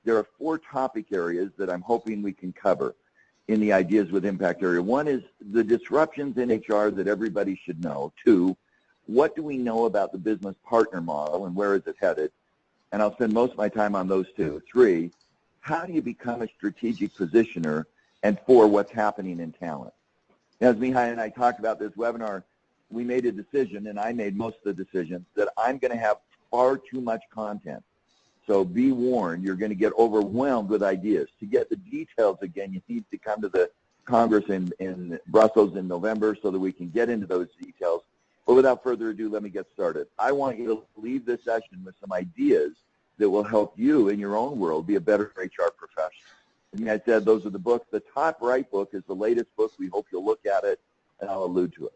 there are 4 topic areas that I'm hoping we can cover in the Ideas with Impact area. 1 is the disruptions in HR that everybody should know. 2, what do we know about the business partner model and where is it headed? And I'll spend most of my time on those 2. 3, how do you become a strategic positioner? And 4, what's happening in talent? As Mihai and I talked about this webinar, we made a decision, and I made most of the decisions, that I'm going to have far too much content. So be warned, you're going to get overwhelmed with ideas. To get the details, again, you need to come to the Congress in Brussels in November so that we can get into those details. But without further ado, let me get started. I want you to leave this session with some ideas that will help you in your own world be a better HR professional. And I said those are the books. The top right book is the latest book. We hope you'll look at it, and I'll allude to it.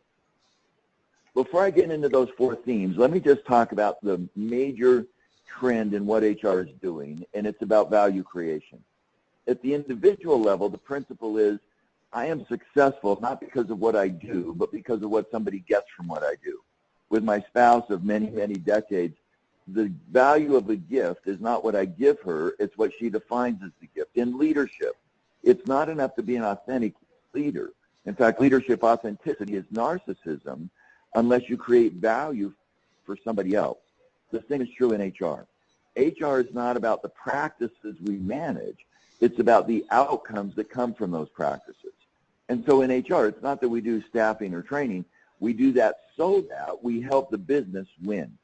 Before I get into those 4 themes, let me just talk about the major trend in what HR is doing, and it's about value creation. At the individual level, the principle is I am successful not because of what I do, but because of what somebody gets from what I do. With my spouse of many, many decades, the value of a gift is not what I give her, it's what she defines as the gift. In leadership, it's not enough to be an authentic leader. In fact, leadership authenticity is narcissism unless you create value for somebody else. The same is true in HR. HR is not about the practices we manage. It's about the outcomes that come from those practices. And so in HR, it's not that we do staffing or training. We do that so that we help the business win.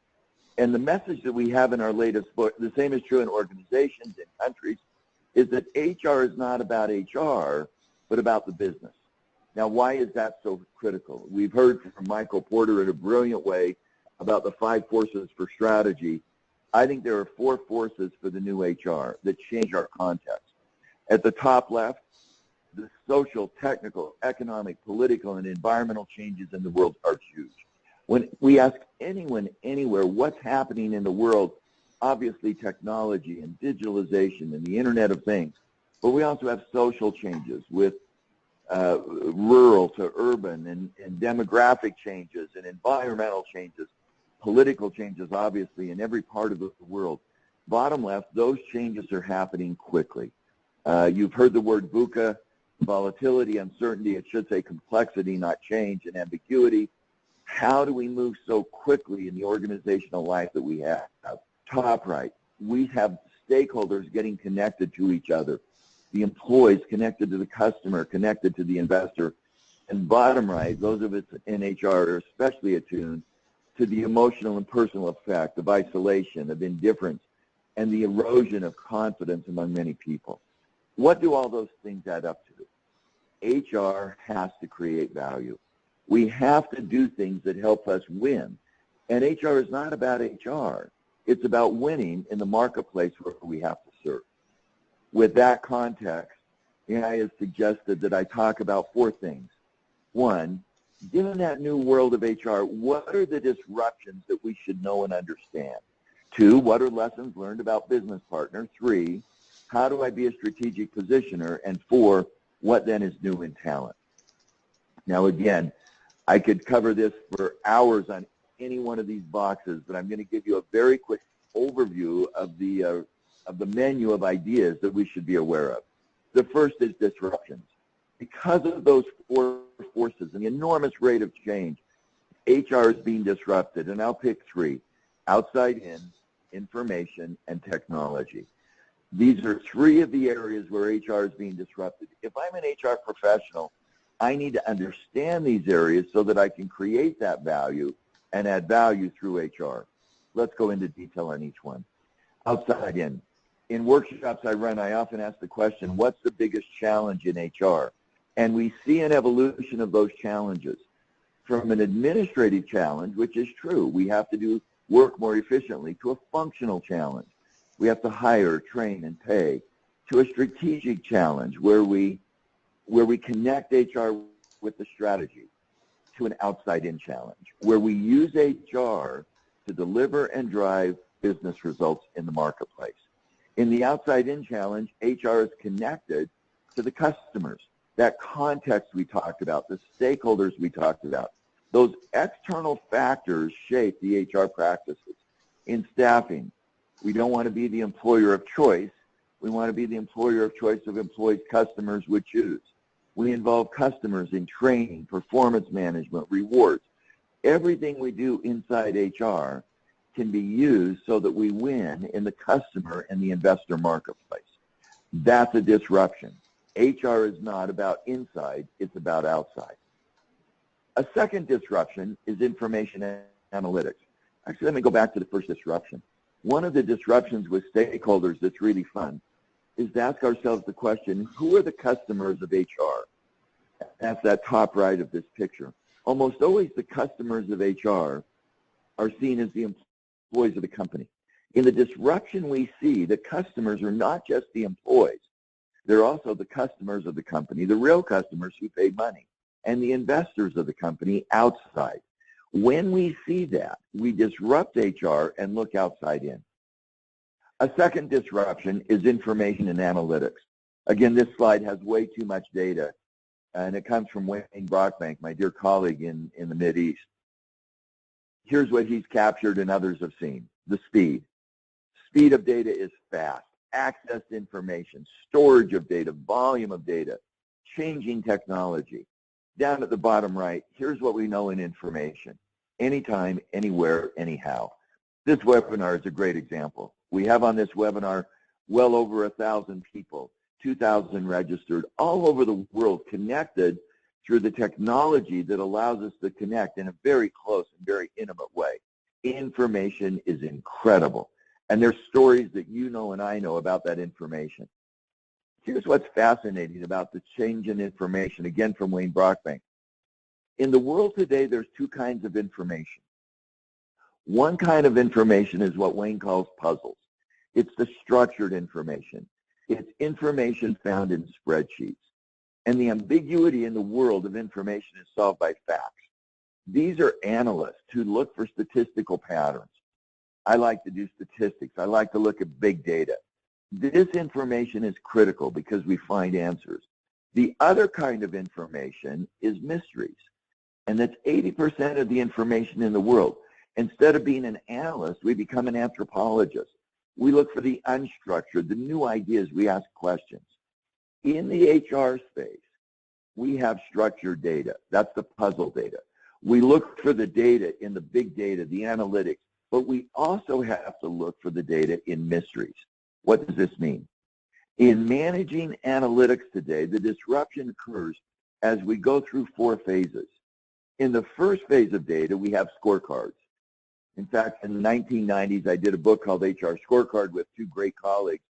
And the message that we have in our latest book, the same is true in organizations, in countries, is that HR is not about HR, but about the business. Now, why is that so critical? We've heard from Michael Porter in a brilliant way about the 5 forces for strategy. I think there are 4 forces for the new HR that change our context. At the top left, the social, technical, economic, political, and environmental changes in the world are huge. When we ask anyone anywhere what's happening in the world, obviously technology and digitalization and the Internet of Things, but we also have social changes with rural to urban and demographic changes and environmental changes. Political changes, obviously, in every part of the world. Bottom left, those changes are happening quickly. You've heard the word VUCA, volatility, uncertainty. It should say complexity, not change, and ambiguity. How do we move so quickly in the organizational life that we have? Top right, we have stakeholders getting connected to each other. The employees connected to the customer, connected to the investor. And bottom right, those of us in HR are especially attuned to the emotional and personal effect of isolation, of indifference, and the erosion of confidence among many people. What do all those things add up to? HR has to create value. We have to do things that help us win. And HR is not about HR. It's about winning in the marketplace where we have to serve. With that context, AI has suggested that I talk about 4 things. 1, given that new world of HR, what are the disruptions that we should know and understand? 2, what are lessons learned about business partner? 3, how do I be a strategic positioner? And 4, what then is new in talent? Now again, I could cover this for hours on any one of these boxes, but I'm going to give you a very quick overview of the menu of ideas that we should be aware of. The first is disruptions. Because of those 4 forces and the enormous rate of change, HR is being disrupted, and I'll pick 3, outside in, information, and technology. These are 3 of the areas where HR is being disrupted. If I'm an HR professional, I need to understand these areas so that I can create that value and add value through HR. Let's go into detail on each one. Outside in. In workshops I run, I often ask the question, what's the biggest challenge in HR? And we see an evolution of those challenges from an administrative challenge, which is true. We have to do work more efficiently, to a functional challenge. We have to hire, train, and pay, to a strategic challenge where we connect HR with the strategy, to an outside-in challenge where we use HR to deliver and drive business results in the marketplace. In the outside-in challenge, HR is connected to the customers. That context we talked about, the stakeholders we talked about, those external factors shape the HR practices. In staffing, we don't want to be the employer of choice. We want to be the employer of choice of employees customers would choose. We involve customers in training, performance management, rewards. Everything we do inside HR can be used so that we win in the customer and the investor marketplace. That's a disruption. HR is not about inside, it's about outside. A second disruption is information analytics. Actually, let me go back to the first disruption. One of the disruptions with stakeholders that's really fun is to ask ourselves the question, who are the customers of HR? That's that top right of this picture. Almost always the customers of HR are seen as the employees of the company. In the disruption we see, the customers are not just the employees. They're also the customers of the company, the real customers who pay money, and the investors of the company outside. When we see that, we disrupt HR and look outside in. A second disruption is information and analytics. Again, this slide has way too much data, and it comes from Wayne Brockbank, my dear colleague in the Mideast. Here's what he's captured and others have seen, the speed. Speed of data is fast. Access to information, storage of data, volume of data, changing technology. Down at the bottom right, here's what we know in information. Anytime, anywhere, anyhow. This webinar is a great example. We have on this webinar well over 1,000 people, 2,000 registered, all over the world connected through the technology that allows us to connect in a very close and very intimate way. Information is incredible. And there's stories that you know and I know about that information. Here's what's fascinating about the change in information, again from Wayne Brockbank. In the world today, there's two kinds of information. One kind of information is what Wayne calls puzzles. It's the structured information. It's information found in spreadsheets. And the ambiguity in the world of information is solved by facts. These are analysts who look for statistical patterns. I like to do statistics. I like to look at big data. This information is critical because we find answers. The other kind of information is mysteries, and that's 80% of the information in the world. Instead of being an analyst, we become an anthropologist. We look for the unstructured, the new ideas, we ask questions. In the HR space, we have structured data. That's the puzzle data. We look for the data in the big data, the analytics, but we also have to look for the data in mysteries. What does this mean? In managing analytics today, the disruption occurs as we go through 4 phases. In the first phase of data, we have scorecards. In fact, in the 1990s, I did a book called HR Scorecard with 2 great colleagues.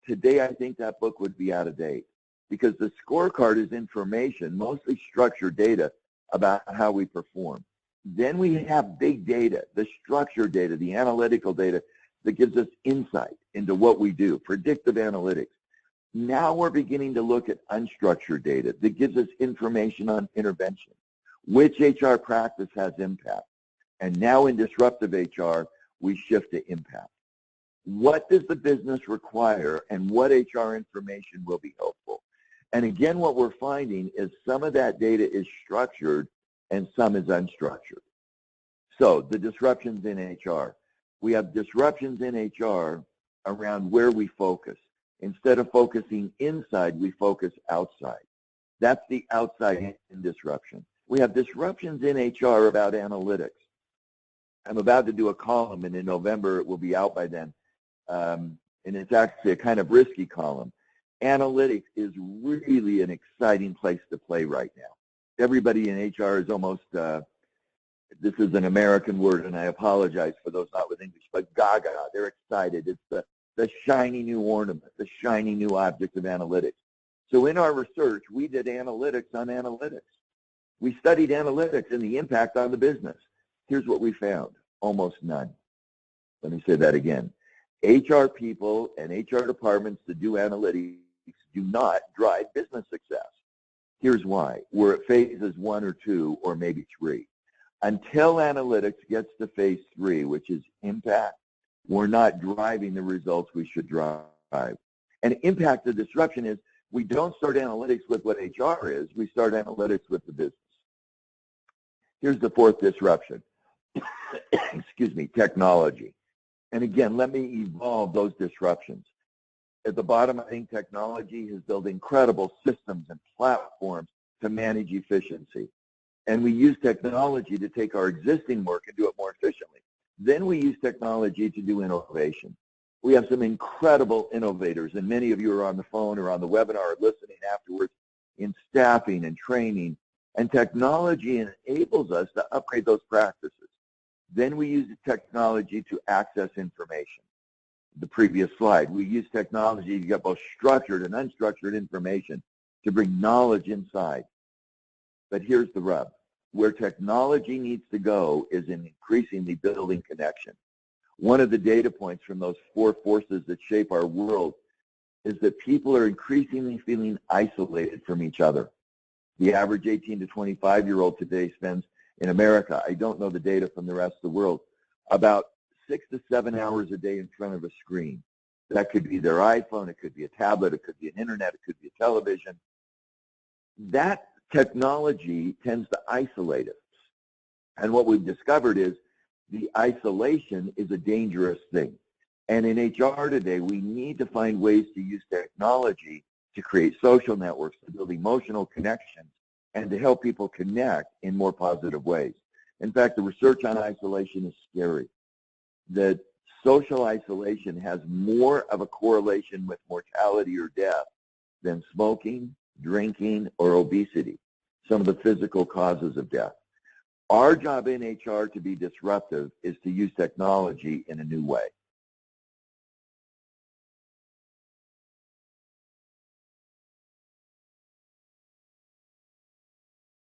Today, I think that book would be out of date because the scorecard is information, mostly structured data about how we perform. Then we have big data, the structured data, the analytical data that gives us insight into what we do, predictive analytics. Now we're beginning to look at unstructured data that gives us information on intervention, which HR practice has impact. And now in disruptive HR, we shift to impact. What does the business require and what HR information will be helpful? And again, what we're finding is some of that data is structured and some is unstructured. So the disruptions in HR. We have disruptions in HR around where we focus. Instead of focusing inside, we focus outside. That's the outside in disruption. We have disruptions in HR about analytics. I'm about to do a column, and in November it will be out by then. And it's actually a kind of risky column. Analytics is really an exciting place to play right now. Everybody in HR is almost, this is an American word, and I apologize for those not with English, but gaga. They're excited. It's the shiny new ornament, the shiny new object of analytics. So in our research, we did analytics on analytics. We studied analytics and the impact on the business. Here's what we found, almost none. Let me say that again. HR people and HR departments that do analytics do not drive business success. Here's why. We're at phases 1 or 2 or maybe 3. Until analytics gets to phase 3, which is impact, we're not driving the results we should drive. And impact of disruption is we don't start analytics with what HR is. We start analytics with the business. Here's the 4th disruption. Excuse me, technology. And again, let me evolve those disruptions. At the bottom, I think technology has built incredible systems and platforms to manage efficiency. And we use technology to take our existing work and do it more efficiently. Then we use technology to do innovation. We have some incredible innovators, and many of you are on the phone or on the webinar or listening afterwards in staffing and training. And technology enables us to upgrade those practices. Then we use the technology to access information. The previous slide, we use technology to get both structured and unstructured information to bring knowledge inside. But here's the rub. Where technology needs to go is in increasingly building connection. One of the data points from those four forces that shape our world is that people are increasingly feeling isolated from each other. The average 18 to 25-year-old today spends, in America, I don't know the data from the rest of the world, about 6 to 7 hours a day in front of a screen. That could be their iPhone, it could be a tablet, it could be an internet, it could be a television. That technology tends to isolate us. And what we've discovered is the isolation is a dangerous thing. And in HR today, we need to find ways to use technology to create social networks, to build emotional connections, and to help people connect in more positive ways. In fact, the research on isolation is scary. That social isolation has more of a correlation with mortality or death than smoking, drinking, or obesity, some of the physical causes of death. Our job in HR to be disruptive is to use technology in a new way.